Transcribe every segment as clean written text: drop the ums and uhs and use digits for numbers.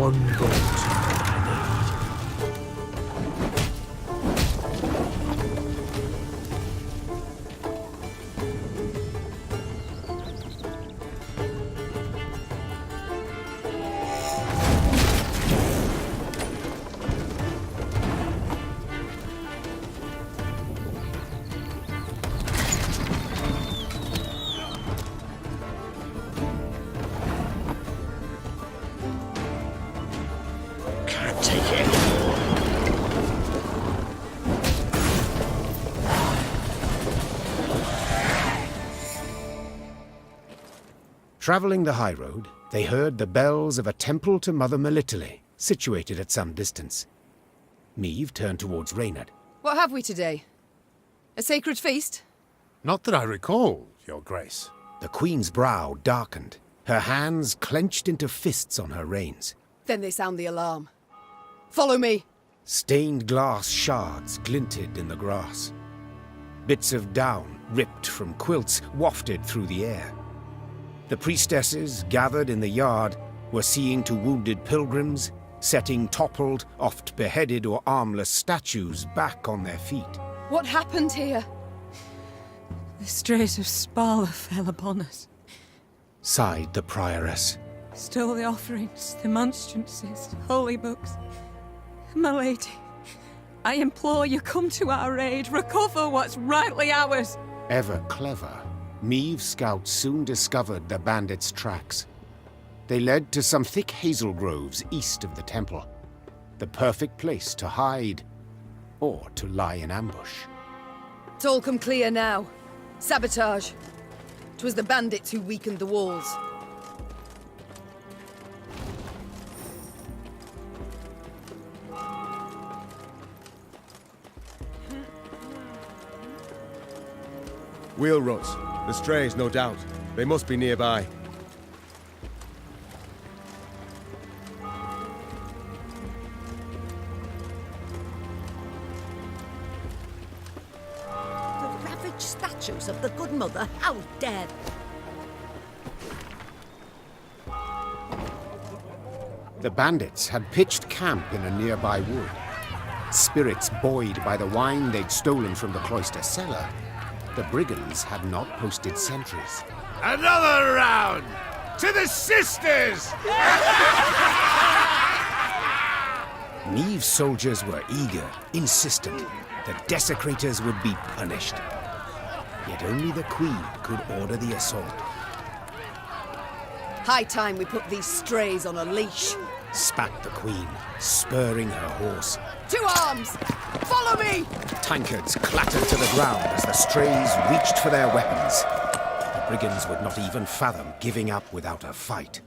one bolt I need. Travelling the high road, they heard the bells of a temple to Mother Melitele, situated at some distance. Meve turned towards Reynard. What have we today? A sacred feast? Not that I recall, Your Grace. The Queen's brow darkened, her hands clenched into fists on her reins. Then they sound the alarm. Follow me! Stained glass shards glinted in the grass. Bits of down, ripped from quilts, wafted through the air. The priestesses, gathered in the yard, were seeing to wounded pilgrims, setting toppled, oft beheaded or armless statues back on their feet. What happened here? The strays of Spala fell upon us. Sighed the prioress. Stole the offerings, the monstrances, holy books. My lady, I implore you, come to our aid, recover what's rightly ours. Ever clever, Meve's scouts soon discovered the bandits' tracks. They led to some thick hazel groves east of the temple. The perfect place to hide, or to lie in ambush. It's all come clear now. Sabotage. 'Twas the bandits who weakened the walls. Wheel ruts. The strays, no doubt. They must be nearby. The ravaged statues of the Good Mother, how dare they? The bandits had pitched camp in a nearby wood. Spirits buoyed by the wine they'd stolen from the cloister cellar, the brigands had not posted sentries. Another round! To the sisters! Meve's soldiers were eager, insistent. The desecrators would be punished. Yet only the Queen could order the assault. High time we put these strays on a leash. Spat the Queen, spurring her horse. To arms! Follow me! Tankards clattered to the ground as the strays reached for their weapons. The brigands would not even fathom giving up without a fight.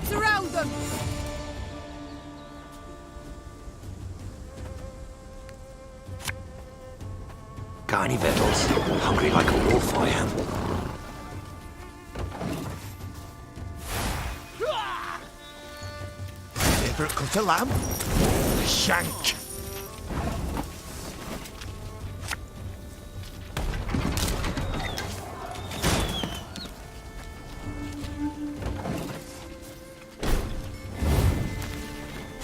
Surround them! Got any victuals? Hungry like a wolf, I am. Favourite cut of lamb? The shank.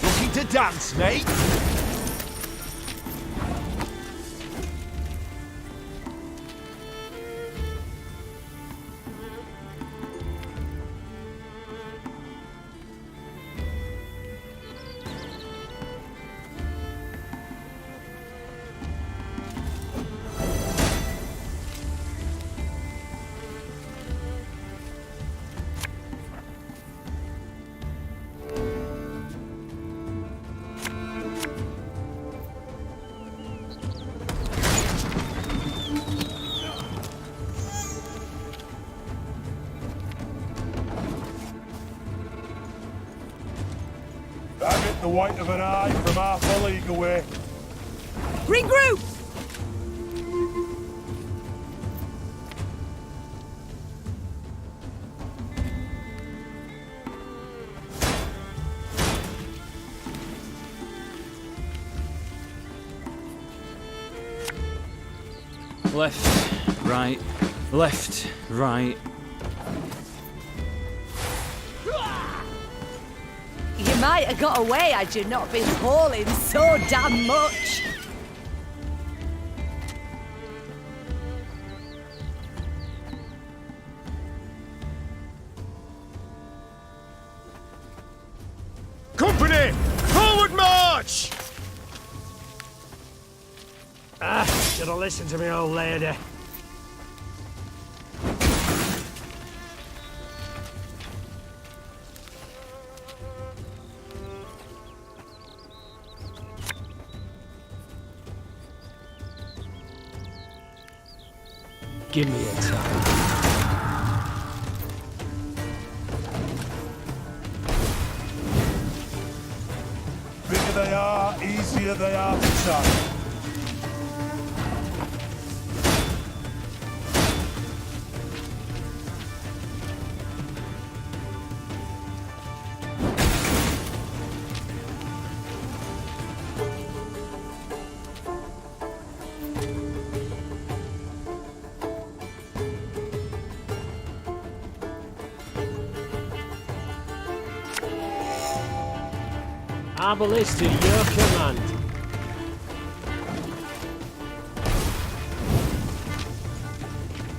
Looking to dance, mate? The white of an eye from half a league away. Regroup! Left, right, left, right. You might have got away had you not been hauling so damn much. Company! Forward march! Should have listened to me, old lady. Give me a time. Bigger they are, easier they are to touch. Arbalist to your command.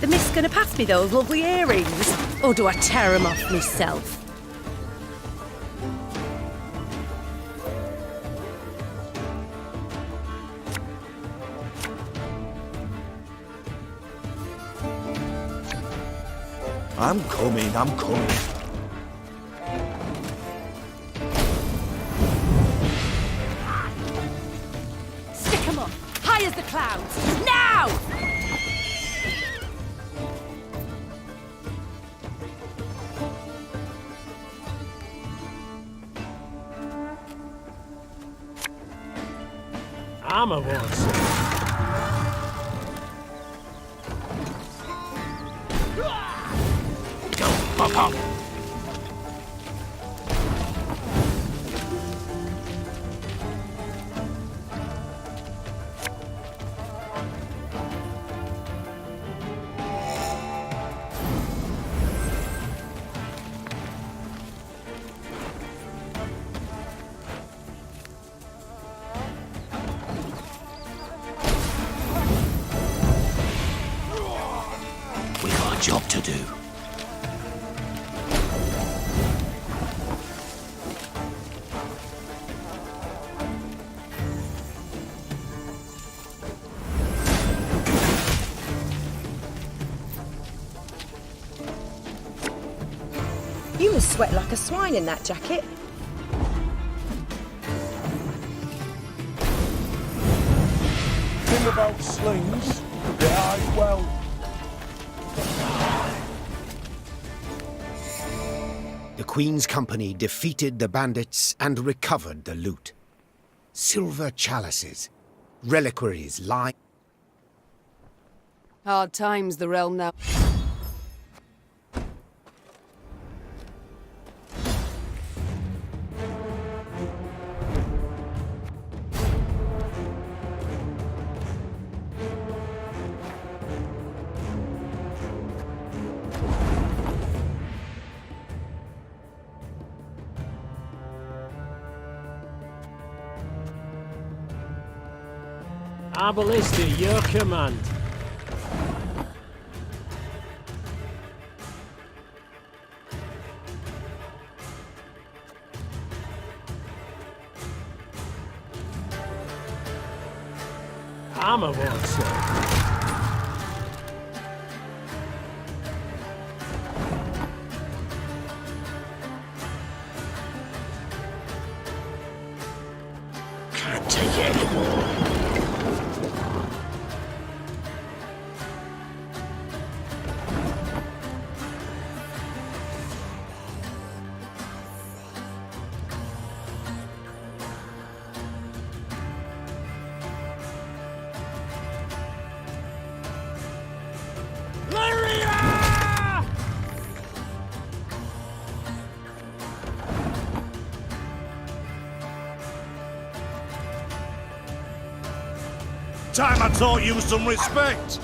The mist's gonna pass me those lovely earrings? Or do I tear them off myself? I'm coming, I'm coming. Stick 'em up, high as the clouds, now! Armor wants it. Go, pop up. We got a job to do. You must sweat like a swine in that jacket. Thing about slings, they hide well. The Queen's company defeated the bandits and recovered the loot. Silver chalices, reliquaries lie. Hard times the realm now. Arbalist to your command. Armor wants it. Can't take it anymore. Time I taught you some respect.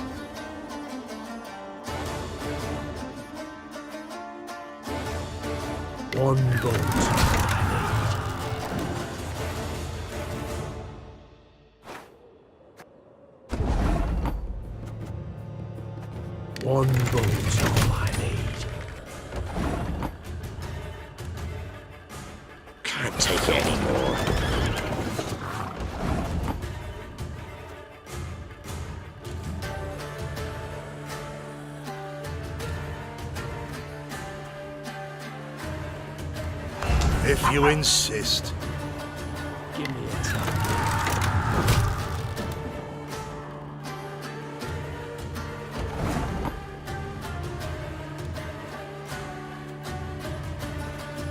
One bolt. One bolt all I need. Can't take it anymore. If you insist. Give me a time.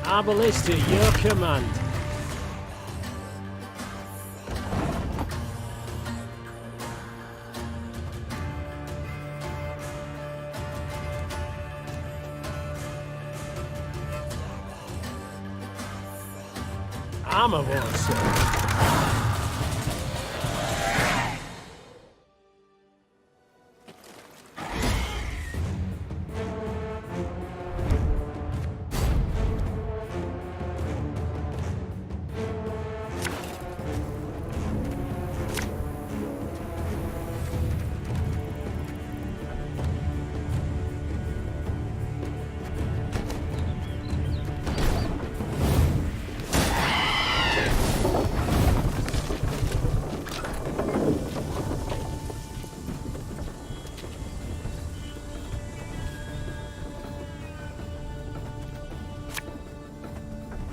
Our ballista, your command. Armor wall, sir.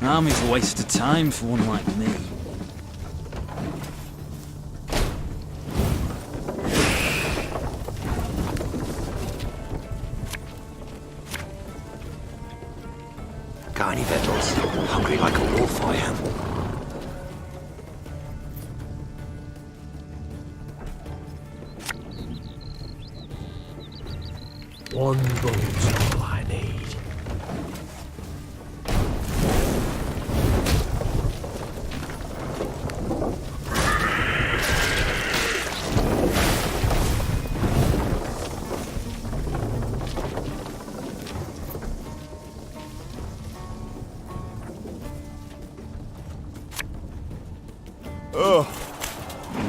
Army's a waste of time for one like me. Got any victuals? Hungry like a wolf I am. One bolt all I need. Oh,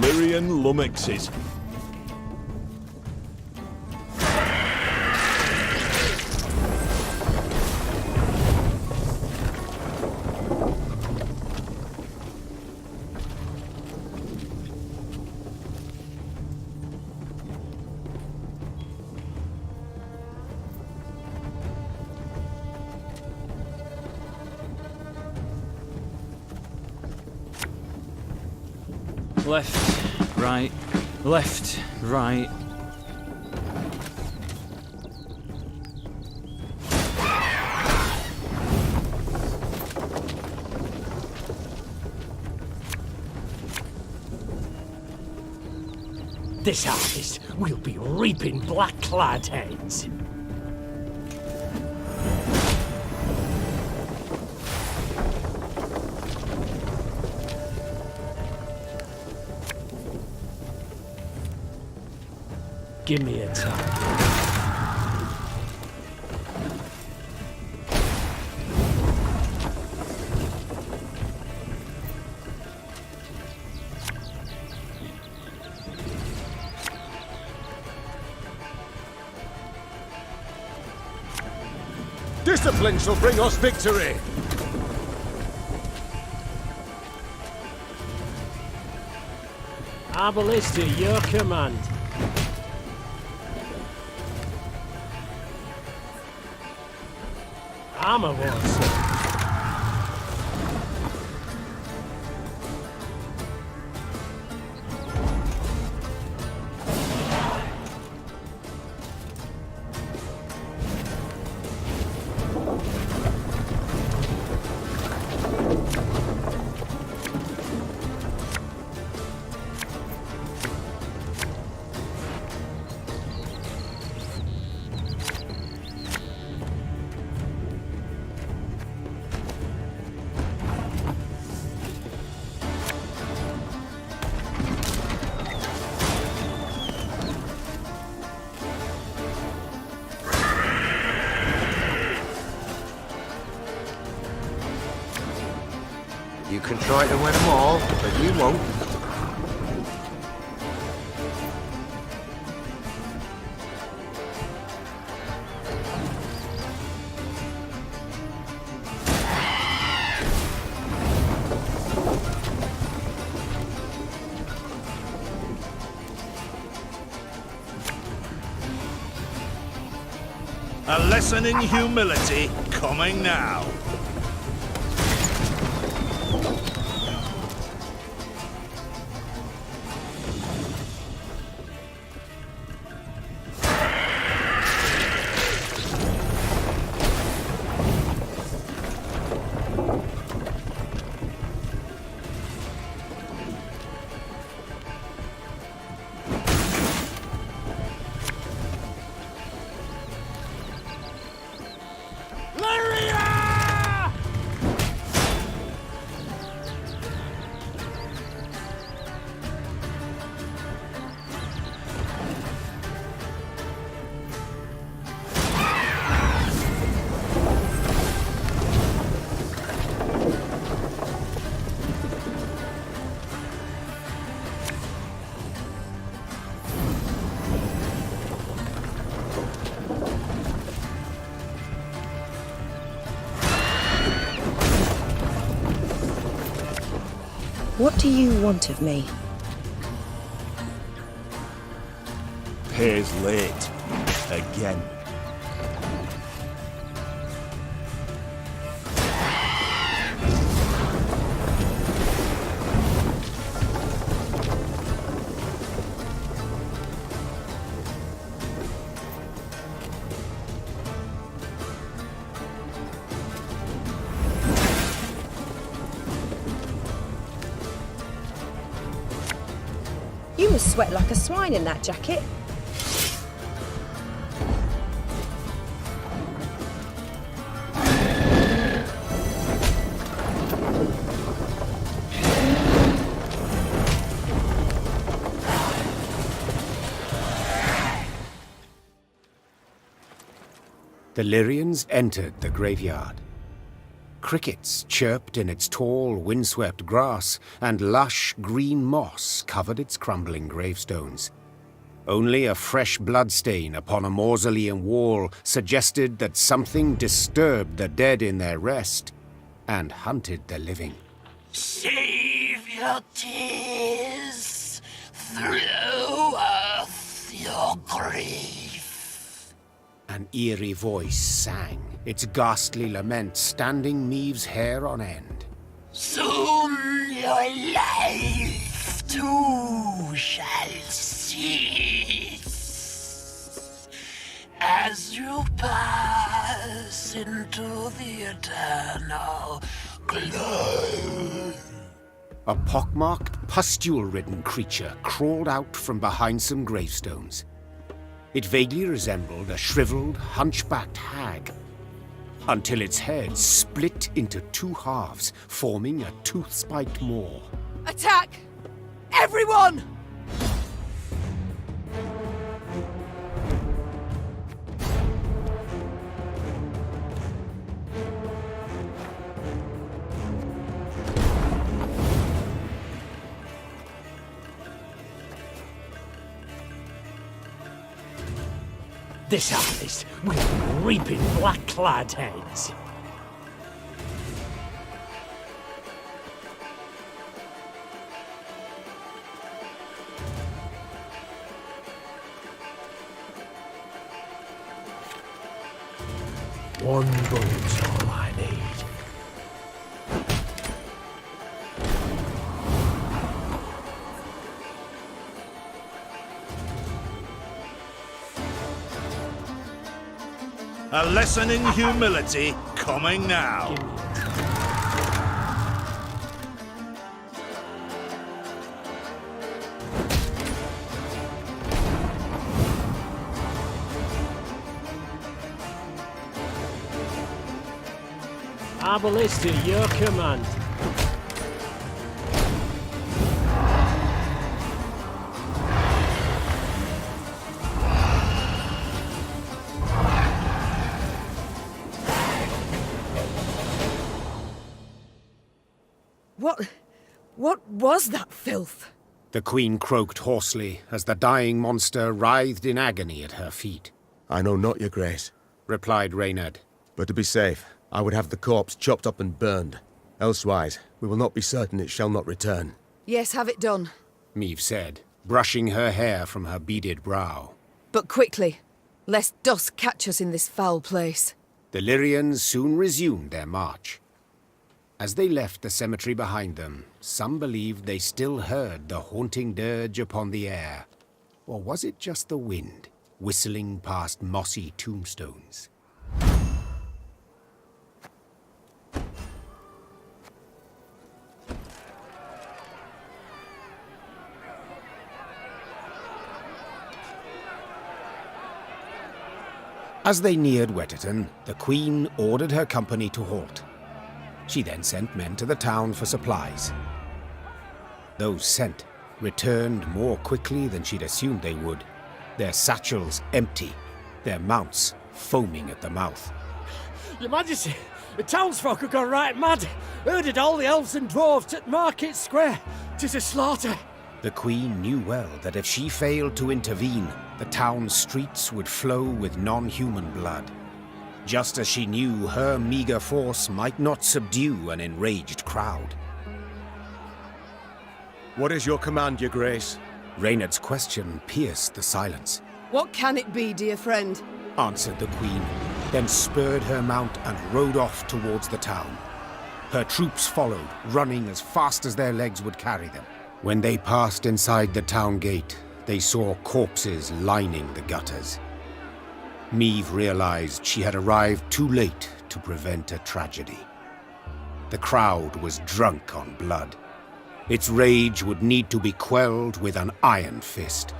Lyrian lummoxes. Left, right, left, right. This harvest will be reaping black-clad heads. Give me a time. Discipline shall bring us victory! Our ballista, your command. Armor wall, sir. You can try to win them all, but you won't. A lesson in humility coming now. What do you want of me? Pays late. Again. You must sweat like a swine in that jacket. The Lyrians entered the graveyard. Crickets chirped in its tall, windswept grass, and lush green moss covered its crumbling gravestones. Only a fresh bloodstain upon a mausoleum wall suggested that something disturbed the dead in their rest and hunted the living. Save your tears. Throw off your grief. An eerie voice sang, its ghastly lament standing Maeve's hair on end. Soon your life too shall cease as you pass into the eternal glow. A pockmarked, pustule-ridden creature crawled out from behind some gravestones. It vaguely resembled a shriveled, hunchbacked hag, until its head split into two halves, forming a tooth-spiked maw. Attack! Everyone! This harvest will be reaping black-clad heads. One bullet's all I need. A lesson in humility coming now. Our ballista, your command. What was that filth? The queen croaked hoarsely as the dying monster writhed in agony at her feet. I know not, your grace, replied Reynard. but to be safe, I would have the corpse chopped up and burned. Elsewise, we will not be certain it shall not return. Yes, have it done. Meve said, brushing her hair from her beaded brow. But quickly, lest dusk catch us in this foul place. The Lyrians soon resumed their march. As they left the cemetery behind them, some believed they still heard the haunting dirge upon the air. Or was it just the wind, whistling past mossy tombstones? As they neared Wetterton, the Queen ordered her company to halt. She then sent men to the town for supplies. Those sent returned more quickly than she'd assumed they would, their satchels empty, their mounts foaming at the mouth. Your Majesty, the townsfolk have gone right mad. Herded all the elves and dwarves at Market Square. 'Tis a slaughter. The Queen knew well that if she failed to intervene, the town's streets would flow with non-human blood. Just as she knew her meager force might not subdue an enraged crowd. What is your command, your grace? Reynard's question pierced the silence. What can it be, dear friend? Answered the Queen, then spurred her mount and rode off towards the town. Her troops followed, running as fast as their legs would carry them. When they passed inside the town gate, they saw corpses lining the gutters. Meve realized she had arrived too late to prevent a tragedy. The crowd was drunk on blood. Its rage would need to be quelled with an iron fist.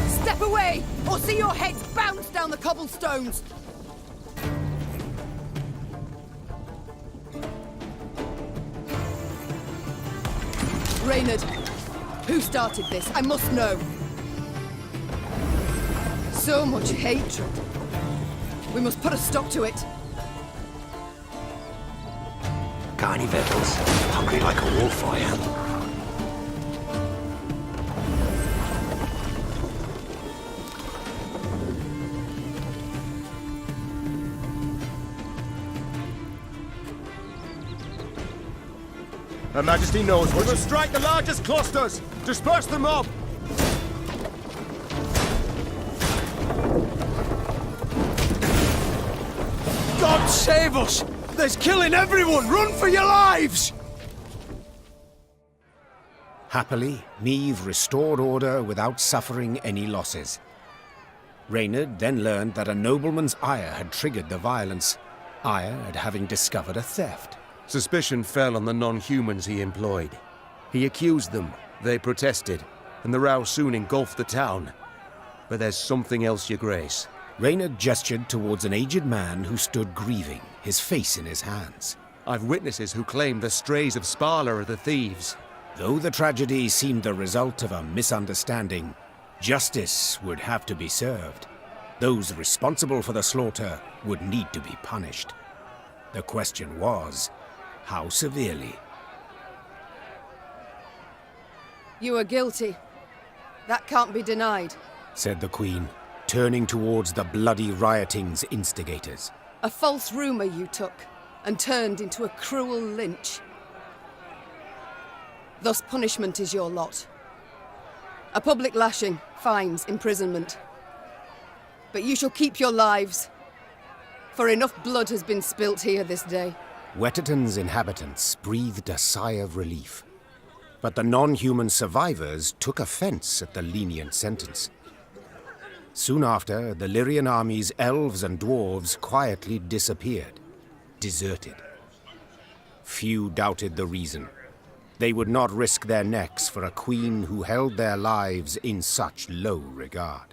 Step away, or see your heads bounce down the cobblestones! Reynard, who started this? I must know. So much hatred. We must put a stop to it. Got any victuals? Hungry like a wolf, I am. Her Majesty knows what we must strike the largest clusters! Disperse the mob! God save us! There's killing everyone! Run for your lives! Happily, Meve restored order without suffering any losses. Reynard then learned that a nobleman's ire had triggered the violence, ire at having discovered a theft. Suspicion fell on the non-humans he employed. He accused them, they protested, and the row soon engulfed the town. But there's something else, your grace. Reynard gestured towards an aged man who stood grieving, his face in his hands. I've witnesses who claim the strays of Sparla are the thieves. Though the tragedy seemed the result of a misunderstanding, justice would have to be served. Those responsible for the slaughter would need to be punished. The question was, how severely? You are guilty. That can't be denied. Said the Queen, turning towards the bloody rioting's instigators. A false rumor you took, and turned into a cruel lynch. Thus punishment is your lot. A public lashing, fines, imprisonment. But you shall keep your lives, for enough blood has been spilt here this day. Wetterton's inhabitants breathed a sigh of relief. But the non-human survivors took offense at the lenient sentence. Soon after, the Lyrian army's elves and dwarves quietly disappeared, deserted. Few doubted the reason. They would not risk their necks for a queen who held their lives in such low regard.